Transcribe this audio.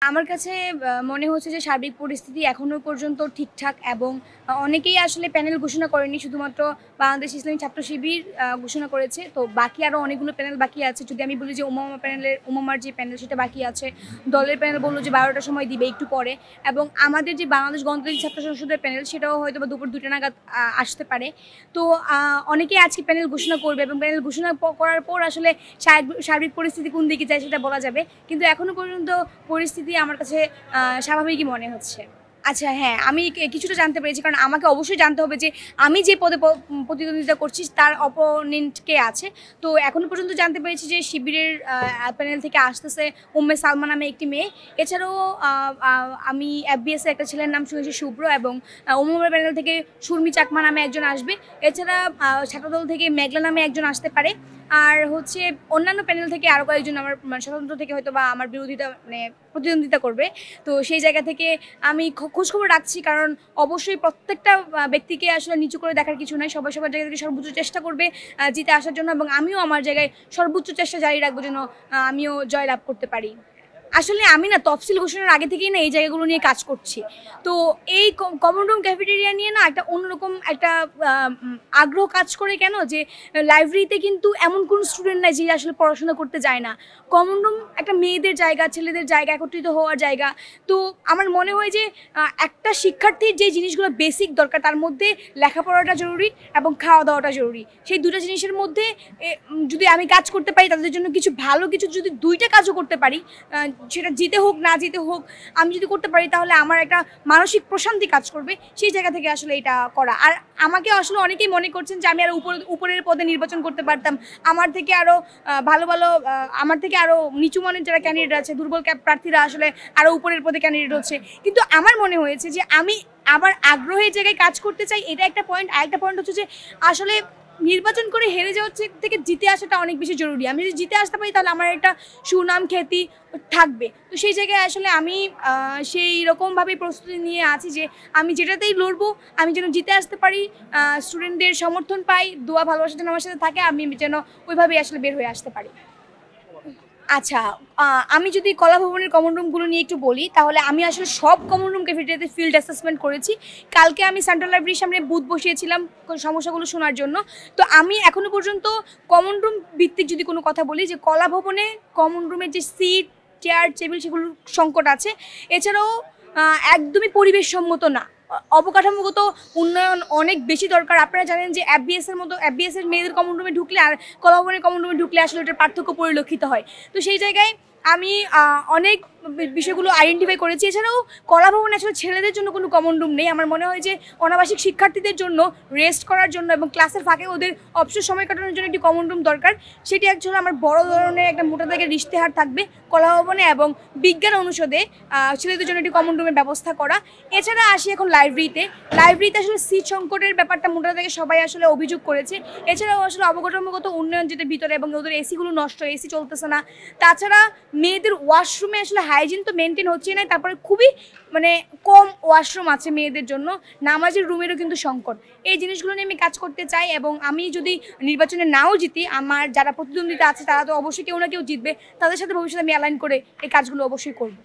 আমার কাছে মনে হচ্ছে যে সার্বিক পরিস্থিতি এখনো পর্যন্ত ঠিকঠাক এবং অনেকেই আসলে প্যানেল ঘোষণা করেনি, শুধুমাত্র বাংলাদেশ ইসলামী ছাত্র শিবির ঘোষণা করেছে। তো বাকি আরও অনেকগুলো প্যানেল বাকি আছে। যদি আমি বলি যে উমামার যে প্যানেল সেটা বাকি আছে, দলের প্যানেল বললো যে 12টার সময় দিবে একটু পরে, এবং আমাদের যে বাংলাদেশ গণতান্ত্রিক ছাত্র সংসদের প্যানেল সেটাও হয়তো বা দুপুর 2টা নাগাদ আসতে পারে। তো অনেকেই আজকে প্যানেল ঘোষণা করবে এবং প্যানেল ঘোষণা করার পর আসলে সার্বিক পরিস্থিতি কোন দিকে যায় সেটা বলা যাবে, কিন্তু এখনো পর্যন্ত পরিস্থিতি আমার কাছে স্বাভাবিকই মনে হচ্ছে। আচ্ছা হ্যাঁ, আমি কিছুটা জানতে পেরেছি, কারণ আমাকে অবশ্যই জানতে হবে যে আমি যে পদে প্রতিদ্বন্দ্বিতা করছি তার অপোনেন্ট কে আছে। তো এখনো পর্যন্ত জানতে পেরেছি যে শিবিরের প্যানেল থেকে আসতেছে উম্মে সালমা নামে একটি মেয়ে। এছাড়াও আমি FBS এর একটা ছেলের নাম শুনেছি শুভ্র, এবং উমামের প্যানেল থেকে সুরমি চাকমা নামে একজন আসবে। এছাড়া ছাত্রদল থেকে মেঘলা নামে একজন আসতে পারে। আর হচ্ছে অন্যান্য প্যানেল থেকে আরও কয়েকজন আমার স্বতন্ত্র থেকে হয়তো বা আমার বিরোধিতা প্রতিদ্বন্দ্বিতা করবে। তো সেই জায়গা থেকে আমি খোঁজখবর রাখছি, কারণ অবশ্যই প্রত্যেকটা ব্যক্তিকে আসলে নিচু করে দেখার কিছু নাই। সবাই সবার জায়গা থেকে সর্বোচ্চ চেষ্টা করবে জিতে আসার জন্য, এবং আমিও আমার জায়গায় সর্বোচ্চ চেষ্টা জারি রাখবো যেন আমিও জয় লাভ করতে পারি। আসলে আমি না তফসিল ঘোষণার আগে থেকেই না এই জায়গাগুলো নিয়ে কাজ করছি। তো এই কমন রুম ক্যাফেটেরিয়া নিয়ে না একটা অন্যরকম একটা আগ্রহ কাজ করে, কেন যে লাইব্রেরিতে কিন্তু এমন কোনো স্টুডেন্ট নাই যে আসলে পড়াশোনা করতে যায় না। কমন রুম একটা মেয়েদের জায়গা, ছেলেদের জায়গা, একত্রিত হওয়ার জায়গা। তো আমার মনে হয় যে একটা শিক্ষার্থীর যে জিনিসগুলো বেসিক দরকার তার মধ্যে লেখাপড়াটা জরুরি এবং খাওয়া দাওয়াটা জরুরি। সেই দুটো জিনিসের মধ্যে যদি আমি কাজ করতে পারি, তাদের জন্য কিছু ভালো কিছু যদি দুইটা কাজও করতে পারি, সেটা জিতে হোক না জিতে হোক, আমি যদি করতে পারি তাহলে আমার একটা মানসিক প্রশান্তি কাজ করবে। সেই জায়গা থেকে আসলে এটা করা। আর আমাকে আসলে অনেকেই মনে করছেন যে আমি আরও উপরের পদে নির্বাচন করতে পারতাম, আমার থেকে আরও ভালো ভালো আমার থেকে আরও নিচু মানের যারা ক্যান্ডিডেট আছে, দুর্বল প্রার্থীরা আসলে আরও উপরের পদে ক্যান্ডিডেট হচ্ছে। কিন্তু আমার মনে হয়েছে যে আমি আবার আগ্রহের জায়গায় কাজ করতে চাই, এটা একটা পয়েন্ট। আরেকটা পয়েন্ট হচ্ছে যে আসলে নির্বাচন করে হেরে যাওয়ার থেকে জিতে আসাটা অনেক বেশি জরুরি। আমি যদি জিতে আসতে পারি তাহলে আমার একটা সুনাম খ্যাতি থাকবে। তো সেই জায়গায় আসলে আমি সেই রকমভাবেই প্রস্তুতি নিয়ে আছি যে আমি যেটাতেই লড়বো আমি যেন জিতে আসতে পারি, স্টুডেন্টদের সমর্থন পাই, দোয়া ভালোবাসা যেন আমার সাথে থাকে, আমি যেন ওইভাবেই আসলে বের হয়ে আসতে পারি। আচ্ছা, আমি যদি কলা ভবনের কমন রুমগুলো নিয়ে একটু বলি, তাহলে আমি আসলে সব কমন রুম ক্যাফেটেরিয়াতে ফিল্ড অ্যাসেসমেন্ট করেছি। কালকে আমি সেন্ট্রাল লাইব্রেরির সামনে বুথ বসিয়েছিলাম সমস্যাগুলো শোনার জন্য। তো আমি এখনো পর্যন্ত কমন রুম ভিত্তিক যদি কোনো কথা বলি, যে কলা ভবনে কমন রুমের যে সিট, চেয়ার, টেবিল সেগুলোর সংকট আছে। এছাড়াও একদমই পরিবেশ সম্মত না, অবকাঠামোগত উন্নয়ন অনেক বেশি দরকার। আপনারা জানেন যে FBS এর মেয়েদের কমন রুমে ঢুকলে আর কলা ভবনের কমন রুমে ঢুকলে আসলে এটার পার্থক্য পরিলক্ষিত হয়। তো সেই জায়গায় আমি অনেক বিষয়গুলো আইডেন্টিফাই করেছি। এছাড়াও কলা ভবনে আসলে ছেলেদের জন্য কোনো কমন রুম নেই। আমার মনে হয় যে অনাবাসিক শিক্ষার্থীদের জন্য রেস্ট করার জন্য এবং ক্লাসের ফাঁকে ওদের অবসর সময় কাটানোর জন্য একটি কমন রুম দরকার। সেটি অ্যাকচুয়ালি আমার বড় ধরনের একটা মোটা দাগের ইশতেহার থাকবে কলা ভবনে এবং বিজ্ঞান অনুষদে ছেলেদের জন্য একটি কমন রুমের ব্যবস্থা করা। এছাড়া আসি এখন লাইব্রেরিতে আসলে সিট সংকটের ব্যাপারটা মোটা দাগে সবাই আসলে অভিযোগ করেছে। এছাড়াও আসলে অবকাঠামোগত উন্নয়ন যেটা ভিতরে, এবং ওদের এসিগুলো নষ্ট, এসি চলতেছে না। তাছাড়া মেয়েদের ওয়াশরুমে আসলে হাইজিন তো মেনটেন হচ্ছে না, তারপরে খুবই কম ওয়াশরুম আছে মেয়েদের জন্য, নামাজের রুমেরও কিন্তু সংকট। এই জিনিসগুলো নিয়ে আমি কাজ করতে চাই, এবং আমি যদি নির্বাচনে নাও জিতি, আমার যারা প্রতিদ্বন্দ্বিতা আছে তারা তো অবশ্যই কেউ না কেউ জিতবে, তাদের সাথে ভবিষ্যতে আমি অ্যালাইন করে এই কাজগুলো অবশ্যই করব।